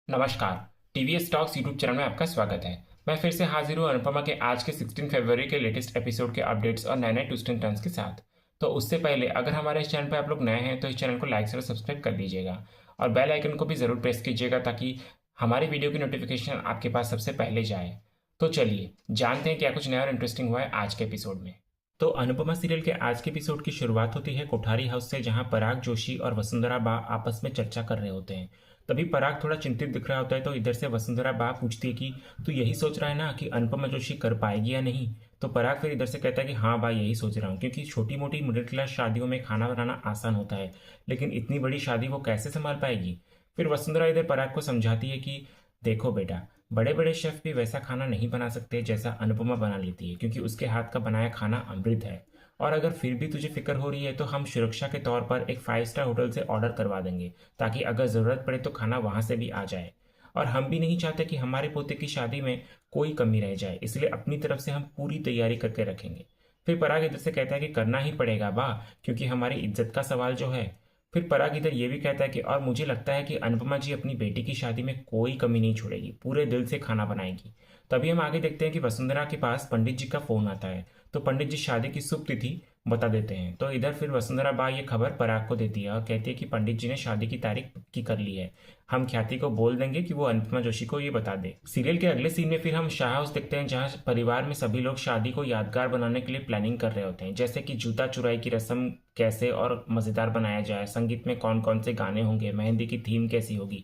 नमस्कार। TVS talks YouTube channel में आपका स्वागत है। मैं फिर से हाजिर हूँ अनुपमा के आज के 16 फरवरी के लेटेस्ट एपिसोड के अपडेट्स और नए नए ट्विस्ट एंड टर्न्स के साथ। तो उससे पहले अगर हमारे इस चैनल पर आप लोग नए हैं तो इस चैनल को लाइक और सब्सक्राइब कर लीजिएगा और बेल आइकन को भी ज़रूर प्रेस कीजिएगा ताकि हमारी वीडियो की नोटिफिकेशन आपके पास सबसे पहले जाए। तो चलिए जानते हैं क्या कुछ नया और इंटरेस्टिंग हुआ है आज के एपिसोड में। तो अनुपमा सीरियल के आज के एपिसोड की शुरुआत होती है कोठारी हाउस से, जहां पराग जोशी और वसुंधरा बा आपस में चर्चा कर रहे होते हैं। तभी पराग थोड़ा चिंतित दिख रहा होता है तो इधर से वसुंधरा बा पूछती है कि तू यही सोच रहा है ना कि अनुपमा जोशी कर पाएगी या नहीं। तो पराग फिर इधर से कहता है कि हाँ बा, यही सोच रहा हूँ, क्योंकि छोटी मोटी मिडिल क्लास शादियों में खाना बनाना आसान होता है, लेकिन इतनी बड़ी शादी वो कैसे संभाल पाएगी। फिर वसुंधरा इधर पराग को समझाती है कि देखो बेटा, बड़े बड़े शेफ भी वैसा खाना नहीं बना सकते जैसा अनुपमा बना लेती है, क्योंकि उसके हाथ का बनाया खाना अमृत है। और अगर फिर भी तुझे फिक्र हो रही है तो हम सुरक्षा के तौर पर एक 5 स्टार होटल से ऑर्डर करवा देंगे, ताकि अगर ज़रूरत पड़े तो खाना वहाँ से भी आ जाए। और हम भी नहीं चाहते कि हमारे पोते की शादी में कोई कमी रह जाए, इसलिए अपनी तरफ से हम पूरी तैयारी करके रखेंगे। फिर पराग इधर से कहता है कि करना ही पड़ेगा बा, क्योंकि हमारी इज्जत का सवाल जो है। फिर पराग इधर ये भी कहता है कि और मुझे लगता है कि अनुपमा जी अपनी बेटी की शादी में कोई कमी नहीं छोड़ेगी, पूरे दिल से खाना बनाएगी। तभी हम आगे देखते हैं कि वसुंधरा के पास पंडित जी का फोन आता है, तो पंडित जी शादी की शुभ तिथि बता देते हैं। तो इधर फिर वसुंधरा बा ये खबर पराग को देती है और कहती है कि पंडित जी ने शादी की तारीख पक्की कर ली है, हम ख्याति को बोल देंगे कि वो अनुपमा जोशी को ये बता दे। सीरियल के अगले सीन में फिर हम शाह हाउस देखते हैं, जहाँ परिवार में सभी लोग शादी को यादगार बनाने के लिए प्लानिंग कर रहे होते हैं, जैसे कि जूता चुराई की रस्म कैसे और मज़ेदार बनाया जाए, संगीत में कौन कौन से गाने होंगे, मेहंदी की थीम कैसी होगी।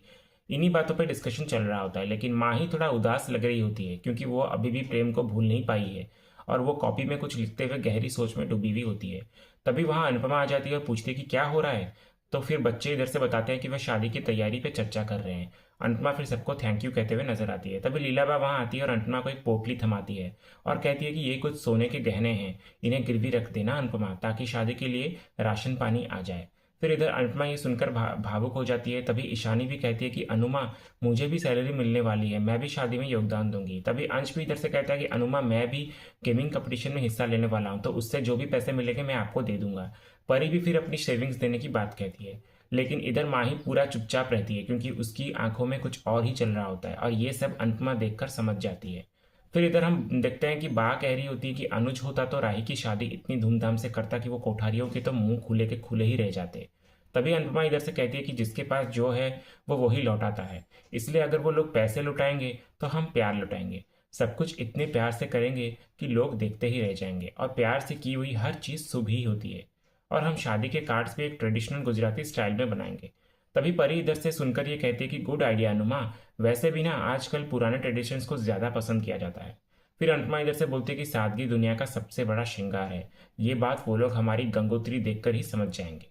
इन्हीं बातों पर डिस्कशन चल रहा होता है, लेकिन माँ ही थोड़ा उदास लग रही होती है, क्योंकि वो अभी भी प्रेम को भूल नहीं पाई है और वो कॉपी में कुछ लिखते हुए गहरी सोच में डूबी हुई होती है। तभी वहाँ अनुपमा आ जाती है और पूछती है कि क्या हो रहा है। तो फिर बच्चे इधर से बताते हैं कि वह शादी की तैयारी पे चर्चा कर रहे हैं। अनुपमा फिर सबको थैंक यू कहते हुए नजर आती है। तभी लीलाबा वहाँ आती है और अनुपमा को एक पोटली थमाती है और कहती है कि ये कुछ सोने के गहने हैं, इन्हें गिरवी रख देना अनुपमा, ताकि शादी के लिए राशन पानी आ जाए। फिर इधर अनुपमा ये सुनकर भावुक हो जाती है। तभी ईशानी भी कहती है कि अनुमा, मुझे भी सैलरी मिलने वाली है, मैं भी शादी में योगदान दूंगी। तभी अंश भी इधर से कहता है कि अनुमा, मैं भी गेमिंग कंपटीशन में हिस्सा लेने वाला हूँ, तो उससे जो भी पैसे मिलेंगे मैं आपको दे दूंगा। परी भी फिर अपनी सेविंग्स देने की बात कहती है, लेकिन इधर माही पूरा चुपचाप रहती है, क्योंकि उसकी आंखों में कुछ और ही चल रहा होता है और ये सब अनुपमा देखकर समझ जाती है। फिर इधर हम देखते हैं कि बा कह रही होती है कि अनुज होता तो राही की शादी इतनी धूमधाम से करता कि वो कोठारियों के तो मुंह खुले के खुले ही रह जाते। तभी अनुपमा इधर से कहती है कि जिसके पास जो है वो वही लौटाता है, इसलिए अगर वो लोग पैसे लुटाएंगे तो हम प्यार लुटाएंगे। सब कुछ इतने प्यार से करेंगे कि लोग देखते ही रह जाएंगे, और प्यार से की हुई हर चीज़ शुभ ही होती है। और हम शादी के कार्ड्स भी एक ट्रेडिशनल गुजराती स्टाइल में बनाएंगे। तभी परी इधर से सुनकर ये कहती है कि गुड आइडिया अनुमा, वैसे भी ना आजकल पुराने ट्रेडिशंस को ज़्यादा पसंद किया जाता है। फिर अनुपमा इधर से बोलती है कि सादगी दुनिया का सबसे बड़ा श्रृंगार है, ये बात वो लोग हमारी गंगोत्री देखकर ही समझ जाएंगे।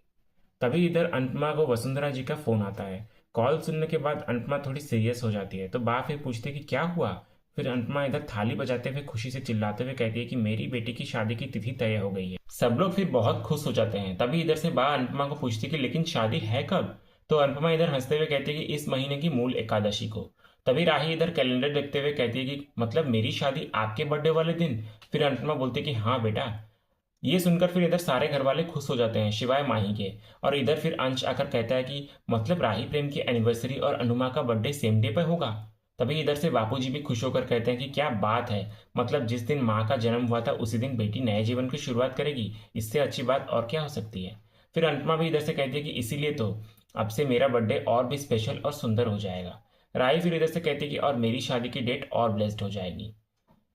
तभी इधर अनुपमा को वसुंधरा जी का फोन आता है। कॉल सुनने के बाद अनुपमा थोड़ी सीरियस हो जाती है, तो बा फिर पूछते कि क्या हुआ। फिर अनुपमा इधर थाली बजाते हुए खुशी से चिल्लाते हुए कहती है कि मेरी बेटी की शादी की तिथि तय हो गई है। सब लोग फिर बहुत खुश हो जाते हैं। तभी इधर से बा अनुपमा को पूछती कि लेकिन शादी है कब। तो अनुपमा इधर हंसते हुए कहती है कि इस महीने की मूल एकादशी को। तभी राही इधर कैलेंडर देखते हुए कहती है कि मतलब मेरी शादी आपके बर्थडे वाले दिन। फिर अनुपमा बोलती है कि हाँ बेटा। ये सुनकर फिर इधर सारे घर वाले खुश हो जाते हैं सिवाय माही के। और इधर फिर अंश आकर कहता है कि मतलब राही प्रेम की एनिवर्सरी और अनुमा का बर्थडे सेम डे पर होगा। तभी इधर से बापूजी भी खुश होकर कहते हैं कि क्या बात है, मतलब जिस दिन माँ का जन्म हुआ था उसी दिन बेटी नए जीवन की शुरुआत करेगी, इससे अच्छी बात और क्या हो सकती है। फिर अनुपमा भी इधर से कहती है कि इसीलिए तो अब से मेरा बर्थडे और भी स्पेशल और सुंदर हो जाएगा। राही फिर इधर से कहती है कि और मेरी शादी की डेट और ब्लेस्ड हो जाएगी।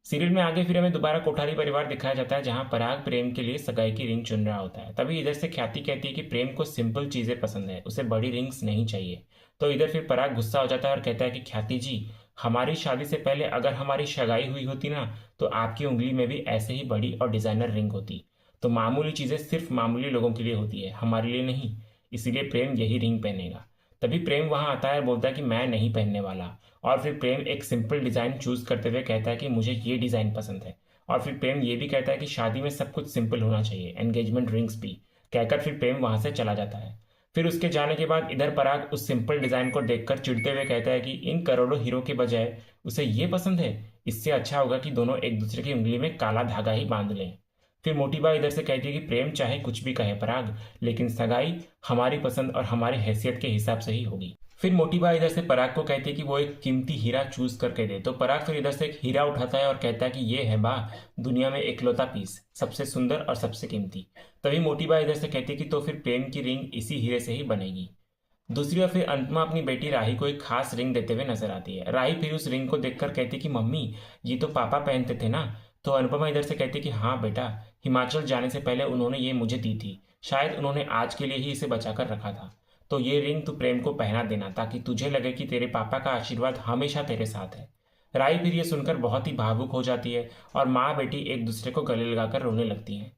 सीरियल में आगे फिर हमें दोबारा कोठारी परिवार दिखाया जाता है, जहां पराग प्रेम के लिए सगाई की रिंग चुन रहा होता है। तभी इधर से ख्याति कहती है कि प्रेम को सिंपल चीजें पसंद है, उसे बड़ी रिंग्स नहीं चाहिए। तो इधर फिर पराग गुस्सा हो जाता है और कहता है कि ख्याति जी, हमारी शादी से पहले अगर हमारी सगाई हुई होती ना, तो आपकी उंगली में भी ऐसे ही बड़ी और डिजाइनर रिंग होती। तो मामूली चीजें सिर्फ मामूली लोगों के लिए होती है, हमारे लिए नहीं, इसीलिए प्रेम यही रिंग पहनेगा। तभी प्रेम वहां आता है और बोलता है कि मैं नहीं पहनने वाला। और फिर प्रेम एक सिंपल डिज़ाइन चूज करते हुए कहता है कि मुझे ये डिज़ाइन पसंद है। और फिर प्रेम ये भी कहता है कि शादी में सब कुछ सिंपल होना चाहिए, एंगेजमेंट रिंग्स भी। कहकर फिर प्रेम वहां से चला जाता है। फिर उसके जाने के बाद इधर पराग उस सिंपल डिज़ाइन को देखकर चिढ़ते हुए कहता है कि इन करोड़ों हीरो के बजाय उसे ये पसंद है, इससे अच्छा होगा कि दोनों एक दूसरे की उंगली में काला धागा ही बांध लें। फिर मोटी बाई इधर से कहती है कि प्रेम चाहे कुछ भी कहे पराग, लेकिन सगाई हमारी पसंद और हमारी हैसियत के हिसाब से ही होगी। फिर मोटी बा इधर से पराग को कहती है कि वो एक कीमती हीरा चूज करके दे। तो पराग फिर इधर से एक हीरा उठाता है और कहता है कि ये है बा दुनिया में इकलौता पीस, सबसे सुंदर और सबसे कीमती। तभी मोटी बा इधर से कहती है कि तो फिर प्रेम की रिंग इसी हीरे से ही बनेगी। दूसरी ओर फिर अनुपमा अपनी बेटी राही को एक खास रिंग देते हुए नजर आती है। राही फिर उस रिंग को देखकर कहती है कि मम्मी ये तो पापा पहनते थे ना। तो अनुपमा इधर से कहती है कि हाँ बेटा, हिमाचल जाने से पहले उन्होंने ये मुझे दी थी, शायद उन्होंने आज के लिए ही इसे बचा कर रखा था। तो ये रिंग तू प्रेम को पहना देना ताकि तुझे लगे कि तेरे पापा का आशीर्वाद हमेशा तेरे साथ है। राही फिर ये सुनकर बहुत ही भावुक हो जाती है और माँ बेटी एक दूसरे को गले लगाकर रोने लगती हैं।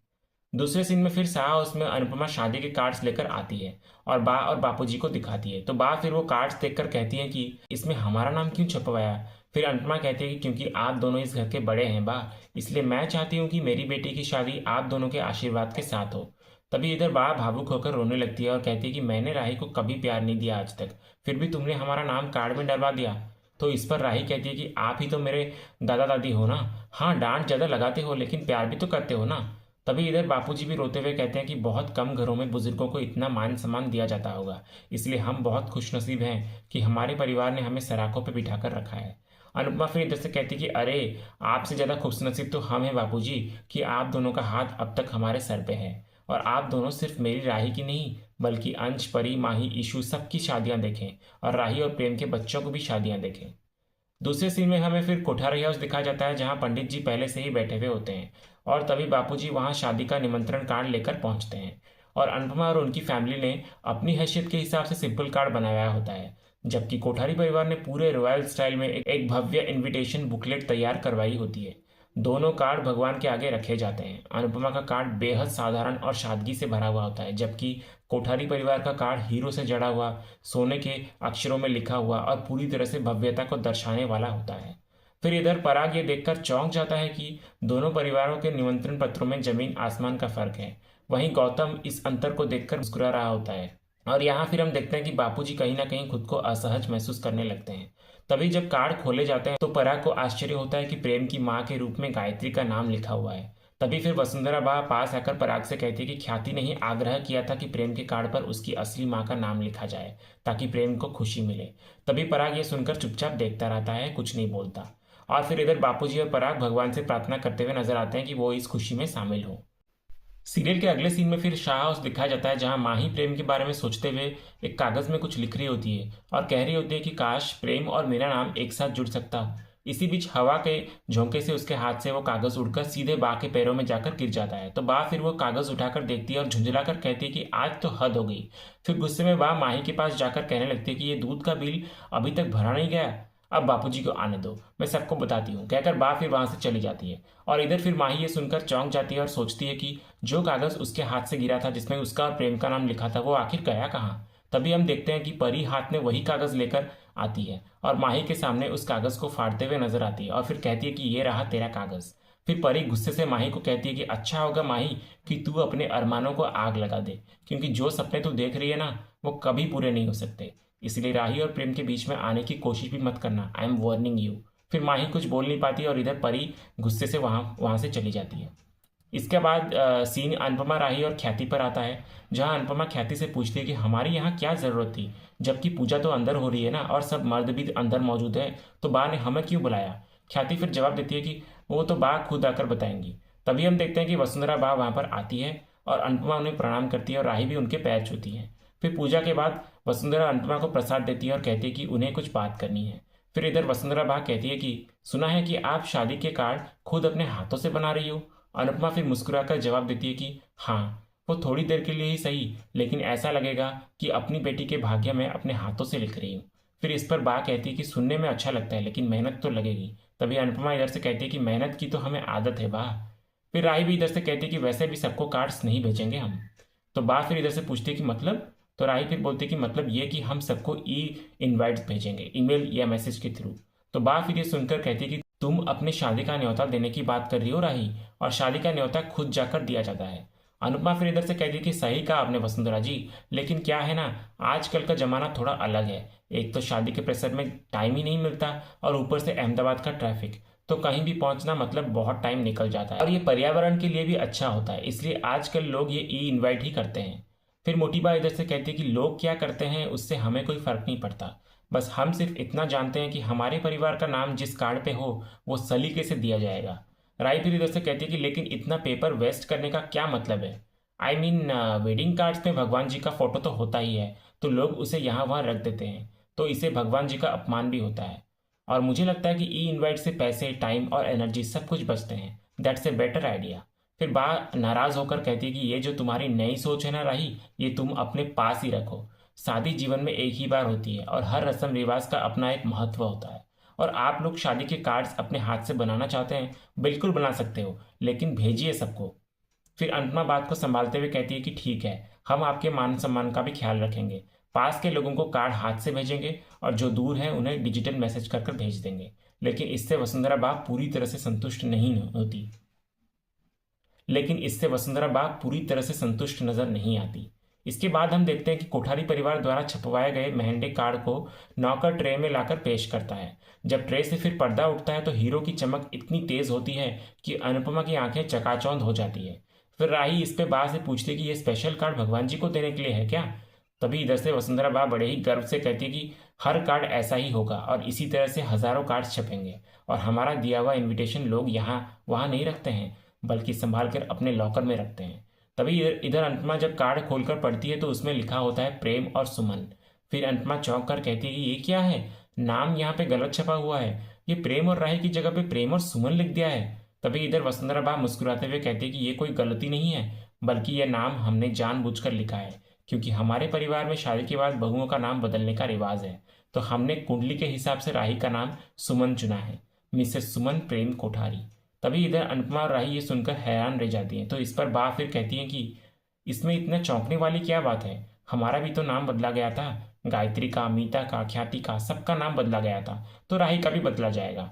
दूसरे सीन में फिर शाह हाउस में अनुपमा शादी के कार्ड्स लेकर आती है और बा और बापूजी को दिखाती है। तो बा फिर वो कार्ड्स देखकर कहती है कि इसमें हमारा नाम क्यों छपवाया। फिर अनुपमा कहती है कि क्योंकि आप दोनों इस घर के बड़े हैं बा, इसलिए मैं चाहती हूँ कि मेरी बेटी की शादी आप दोनों के आशीर्वाद के साथ हो। तभी इधर बा भावुक होकर रोने लगती है और कहती है कि मैंने राही को कभी प्यार नहीं दिया आज तक, फिर भी तुमने हमारा नाम कार्ड में डलवा दिया। तो इस पर राही कहती है कि आप ही तो मेरे दादा दादी हो ना। हाँ, डांट ज़्यादा लगाते हो लेकिन प्यार भी तो करते हो ना। तभी इधर बापूजी भी रोते हुए कहते हैं कि बहुत कम घरों में बुजुर्गों को इतना मान सम्मान दिया जाता होगा, इसलिए हम बहुत खुशनसीब हैं कि हमारे परिवार ने हमें सराखों पर बिठाकर रखा है। अनुपमा फिर इधर से कहती कि अरे, आपसे ज़्यादा खुशनसीब तो हम हैं बापूजी कि आप दोनों का हाथ अब तक हमारे सर पे है और आप दोनों सिर्फ मेरी राही की नहीं बल्कि अंश, परी, माही, ईशु सबकी शादियां देखें और राही और प्रेम के बच्चों को भी शादियां देखें। दूसरे सीन में हमें फिर कोठारी हाउस दिखाया जाता है जहां पंडित जी पहले से ही बैठे हुए होते हैं और तभी बापूजी वहां शादी का निमंत्रण कार्ड लेकर पहुंचते हैं और अनुपमा और उनकी फैमिली ने अपनी हैसियत के हिसाब से सिंपल कार्ड बनाया होता है, जबकि कोठारी परिवार ने पूरे रॉयल स्टाइल में एक भव्य इनविटेशन बुकलेट तैयार करवाई होती है। दोनों कार्ड भगवान के आगे रखे जाते हैं। अनुपमा का कार्ड बेहद साधारण और सादगी से भरा हुआ होता है, जबकि कोठारी परिवार का कार्ड हीरो से जड़ा हुआ, सोने के अक्षरों में लिखा हुआ और पूरी तरह से भव्यता को दर्शाने वाला होता है। फिर इधर पराग ये देखकर चौंक जाता है कि दोनों परिवारों के निमंत्रण पत्रों में जमीन आसमान का फर्क है। वहीं गौतम इस अंतर को देखकर मुस्कुरा रहा होता है और यहाँ फिर हम देखते हैं कि बापूजी कहीं ना कहीं खुद को असहज महसूस करने लगते हैं। तभी जब कार्ड खोले जाते हैं तो पराग को आश्चर्य होता है कि प्रेम की माँ के रूप में गायत्री का नाम लिखा हुआ है। तभी फिर वसुंधरा बा पास आकर पराग से कहती है कि ख्याति ने ही आग्रह किया था कि प्रेम के कार्ड पर उसकी असली माँ का नाम लिखा जाए ताकि प्रेम को खुशी मिले। तभी पराग ये सुनकर चुपचाप देखता रहता है, कुछ नहीं बोलता। और फिर इधर बापूजी और पराग भगवान से प्रार्थना करते हुए नजर आते हैं कि वो इस खुशी में शामिल हो। सीरियल के अगले सीन में फिर शाह हाउस दिखाया जाता है जहां माही प्रेम के बारे में सोचते हुए एक कागज में कुछ लिख रही होती है और कह रही होती है कि काश प्रेम और मेरा नाम एक साथ जुड़ सकता। इसी बीच हवा के झोंके से उसके हाथ से वो कागज उड़कर सीधे बा के पैरों में जाकर गिर जाता है। तो बा फिर वो कागज उठाकर देखती है और झुंझलाकर कहती है कि आज तो हद हो गई। फिर गुस्से में बा माही के पास जाकर कहने लगती है कि ये दूध का बिल अभी तक भरा नहीं गया, अब बापूजी को आने दो, मैं सबको बताती हूँ, कहकर बा फिर वहां से चली जाती है। और इधर फिर माही ये सुनकर चौंक जाती है और सोचती है कि जो कागज उसके हाथ से गिरा था जिसमें उसका और प्रेम का नाम लिखा था वो आखिर गया कहाँ। तभी हम देखते हैं कि परी हाथ में वही कागज लेकर आती है और माही के सामने उस कागज को फाड़ते हुए नजर आती है और फिर कहती है कि ये रहा तेरा कागज। फिर परी गुस्से से माही को कहती है कि अच्छा होगा माही कि तू अपने अरमानों को आग लगा दे, क्योंकि जो सपने तू देख रही है ना वो कभी पूरे नहीं हो सकते, इसलिए राही और प्रेम के बीच में आने की कोशिश भी मत करना, आई एम वार्निंग यू। फिर माही कुछ बोल नहीं पाती और इधर परी गुस्से से वहां से चली जाती है। इसके बाद सीन अनुपमा, राही और ख्याति पर आता है जहां अनुपमा ख्याति से पूछती है कि हमारी यहाँ क्या जरूरत थी, जबकि पूजा तो अंदर हो रही है ना और सब मर्द भी अंदर मौजूद है, तो बा ने हमें क्यों बुलाया। ख्याति फिर जवाब देती है कि वो तो बा खुद आकर बताएंगी। तभी हम देखते हैं कि वसुंधरा बा वहां पर आती है और अनुपमा उन्हें प्रणाम करती है और राही भी उनके पैर छूती है। फिर पूजा के बाद वसुंधरा अनुपमा को प्रसाद देती है और कहती है कि उन्हें कुछ बात करनी है। फिर इधर वसुंधरा बा कहती है कि सुना है कि आप शादी के कार्ड खुद अपने हाथों से बना रही हो। अनुपमा फिर मुस्कुराकर जवाब देती है कि हाँ, वो थोड़ी देर के लिए ही सही, लेकिन ऐसा लगेगा कि अपनी बेटी के भाग्य में अपने हाथों से लिख रही हूँ। फिर इस पर बा कहती है कि सुनने में अच्छा लगता है लेकिन मेहनत तो लगेगी। तभी अनुपमा इधर से कहती है कि मेहनत की तो हमें आदत है बा। फिर राही भी इधर से कहती है कि वैसे भी सबको कार्ड्स नहीं भेजेंगे हम। तो बा फिर इधर से पूछती है कि मतलब। तो राही फिर बोलती है कि मतलब ये कि हम सबको इनवाइट्स भेजेंगे ईमेल या मैसेज के थ्रू। तो बा फिर ये सुनकर कहती है कि तुम अपने शादी का न्योता देने की बात कर रही हो राही, और शादी का न्योता खुद जाकर दिया जाता है। अनुपमा फिर इधर से कहती है कि सही कहा आपने वसुंधरा जी, लेकिन क्या है ना, आजकल का जमाना थोड़ा अलग है। एक तो शादी के प्रेशर में टाइम ही नहीं मिलता और ऊपर से अहमदाबाद का ट्रैफिक, तो कहीं भी पहुंचना मतलब बहुत टाइम निकल जाता है और ये पर्यावरण के लिए भी अच्छा होता है, इसलिए आजकल लोग ये ई इनवाइट ही करते हैं। फिर मोटिबा इधर से कहती है कि लोग क्या करते हैं उससे हमें कोई फर्क नहीं पड़ता, बस हम सिर्फ इतना जानते हैं कि हमारे परिवार का नाम जिस कार्ड पे हो वो सलीके से दिया जाएगा। राई फिर इधर से कहती है कि लेकिन इतना पेपर वेस्ट करने का क्या मतलब है? आई मीन वेडिंग कार्ड्स में भगवान जी का फोटो तो होता ही है, तो लोग उसे यहाँ वहाँ रख देते हैं, तो इसे भगवान जी का अपमान भी होता है। और मुझे लगता है कि ई इनवाइट से पैसे, टाइम और एनर्जी सब कुछ बचते हैं। That's a better idea. फिर बा नाराज होकर कहती है कि ये जो तुम्हारी नई सोच है ना राही, ये तुम अपने पास ही रखो। शादी जीवन में एक ही बार होती है और हर रस्म रिवाज का अपना एक महत्व होता है। और आप लोग शादी के कार्ड्स अपने हाथ से बनाना चाहते हैं, बिल्कुल बना सकते हो, लेकिन भेजिए सबको। फिर अनुपमा बात को संभालते हुए कहती है कि ठीक है, हम आपके मान सम्मान का भी ख्याल रखेंगे। पास के लोगों को कार्ड हाथ से भेजेंगे और जो दूर हैं उन्हें डिजिटल मैसेज कर कर भेज देंगे। लेकिन इससे वसुंधरा बा पूरी तरह से संतुष्ट नहीं होती लेकिन इससे वसुंधरा बाग पूरी तरह से संतुष्ट नजर नहीं आती। इसके बाद हम देखते हैं कि कोठारी परिवार द्वारा छपवाए गए मेहंदी कार्ड को नौकर ट्रे में लाकर पेश करता है। जब ट्रे से फिर पर्दा उठता है तो हीरो की चमक इतनी तेज होती है कि अनुपमा की आंखें चकाचौंध हो जाती है। फिर राही इस पे बा से पूछती है कि ये स्पेशल कार्ड भगवान जी को देने के लिए है क्या? तभी इधर से वसुंधरा बा बड़े ही गर्व से कहती है कि हर कार्ड ऐसा ही होगा और इसी तरह से हजारों कार्ड छपेंगे, और हमारा दिया हुआ इन्विटेशन लोग यहाँ वहाँ नहीं रखते हैं, बल्कि संभाल कर अपने लॉकर में रखते हैं। तभी इधर इधर अनुपमा जब कार्ड खोलकर पढ़ती है तो उसमें लिखा होता है प्रेम और सुमन। फिर अनुपमा चौंक कर कहती है कि ये क्या है, नाम यहाँ पे गलत छपा हुआ है, ये प्रेम और राही की जगह पे प्रेम और सुमन लिख दिया है। तभी इधर वसुंधरा बा मुस्कुराते हुए कहती है कि ये कोई गलती नहीं है, बल्कि यह नाम हमने जानबूझकर लिखा है, क्योंकि हमारे परिवार में शादी के बाद बहुओं का नाम बदलने का रिवाज है, तो हमने कुंडली के हिसाब से राही का नाम सुमन चुना है, मिसेस सुमन प्रेम कोठारी। तभी इधर अनुपमा और राही ये सुनकर हैरान रह जाती हैं। तो इस पर बा फिर कहती हैं कि इसमें इतना चौंकने वाली क्या बात है, हमारा भी तो नाम बदला गया था, गायत्री का, मीता का, ख्याति का, सबका नाम बदला गया था, तो राही का भी बदला जाएगा।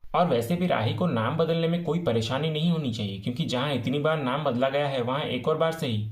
और वैसे भी राही को नाम बदलने में कोई परेशानी नहीं होनी चाहिए, क्योंकि जहाँ इतनी बार नाम बदला गया है वहाँ एक और बार सही।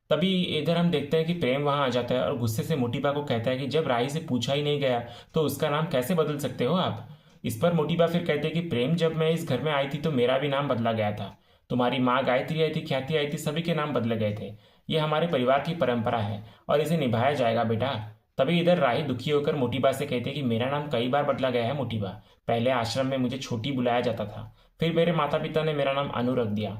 तभी इधर हम देखते हैं कि प्रेम वहां आ जाता है और गुस्से से मोटीबा को कहता है कि जब राही से पूछा ही नहीं गया तो उसका नाम कैसे बदल सकते हो आप? इस पर मोटीबा फिर कहते हैं कि प्रेम, जब मैं इस घर में आई थी तो मेरा भी नाम बदला गया था, तुम्हारी माँ गायत्री आई थी, ख्याति आई थी, सभी के नाम बदले गए थे। ये हमारे परिवार की परंपरा है और इसे निभाया जाएगा बेटा। तभी इधर राही दुखी होकर मोटीबा से कहते हैं कि मेरा नाम कई बार बदला गया है मोटीबा। पहले आश्रम में मुझे छोटी बुलाया जाता था, फिर मेरे माता पिता ने मेरा नाम अनु रख दिया,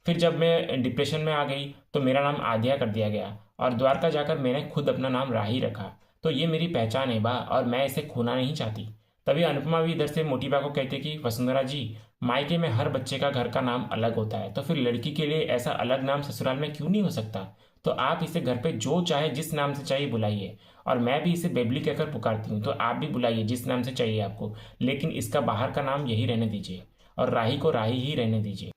फिर जब मैं डिप्रेशन में आ गई तो मेरा नाम आद्या कर दिया गया, और द्वारका जाकर मैंने खुद अपना नाम राही रखा। तो ये मेरी पहचान है बा, और मैं इसे खोना नहीं चाहती। तभी अनुपमा भी इधर से मोटीबा को कहती कि वसुंधरा जी, मायके में हर बच्चे का घर का नाम अलग होता है, तो फिर लड़की के लिए ऐसा अलग नाम ससुराल में क्यों नहीं हो सकता? तो आप इसे घर पे जो चाहे जिस नाम से चाहिए बुलाइए, और मैं भी इसे बेबली कहकर पुकारती हूँ, तो आप भी बुलाइए जिस नाम से चाहिए आपको, लेकिन इसका बाहर का नाम यही रहने दीजिए और राही को राही ही रहने दीजिए।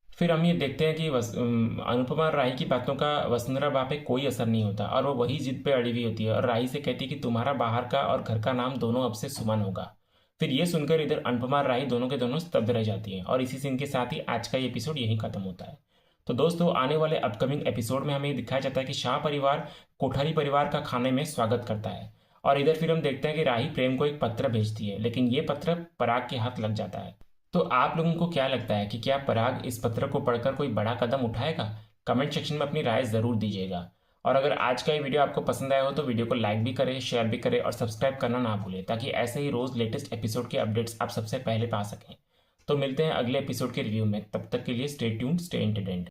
फिर हम ये देखते हैं कि अनुपमा और राही की बातों का वसुंधरा बा पे कोई असर नहीं होता और वो वही जिद पे अड़ी हुई होती है और राही से कहती है कि तुम्हारा बाहर का और घर का नाम दोनों अब से सुमन होगा। फिर ये सुनकर इधर अनुपमा और राही दोनों के दोनों स्तब्ध रह जाती हैं और इसी सीन के साथ ही आज का ये एपिसोड यहीं खत्म होता है। तो दोस्तों, आने वाले अपकमिंग एपिसोड में हमें दिखाया जाता है कि शाह परिवार कोठारी परिवार का खाने में स्वागत करता है, और इधर फिर हम देखते हैं कि राही प्रेम को एक पत्र भेजती है, लेकिन ये पत्र पराग के हाथ लग जाता है। तो आप लोगों को क्या लगता है कि क्या पराग इस पत्र को पढ़कर कोई बड़ा कदम उठाएगा? कमेंट सेक्शन में अपनी राय ज़रूर दीजिएगा। और अगर आज का ये वीडियो आपको पसंद आया हो तो वीडियो को लाइक भी करें, शेयर भी करें और सब्सक्राइब करना ना भूलें, ताकि ऐसे ही रोज़ लेटेस्ट एपिसोड के अपडेट्स आप सबसे पहले पा सकें। तो मिलते हैं अगले एपिसोड के रिव्यू में, तब तक के लिए स्टे ट्यून्ड, स्टे एंटरटेन्ड।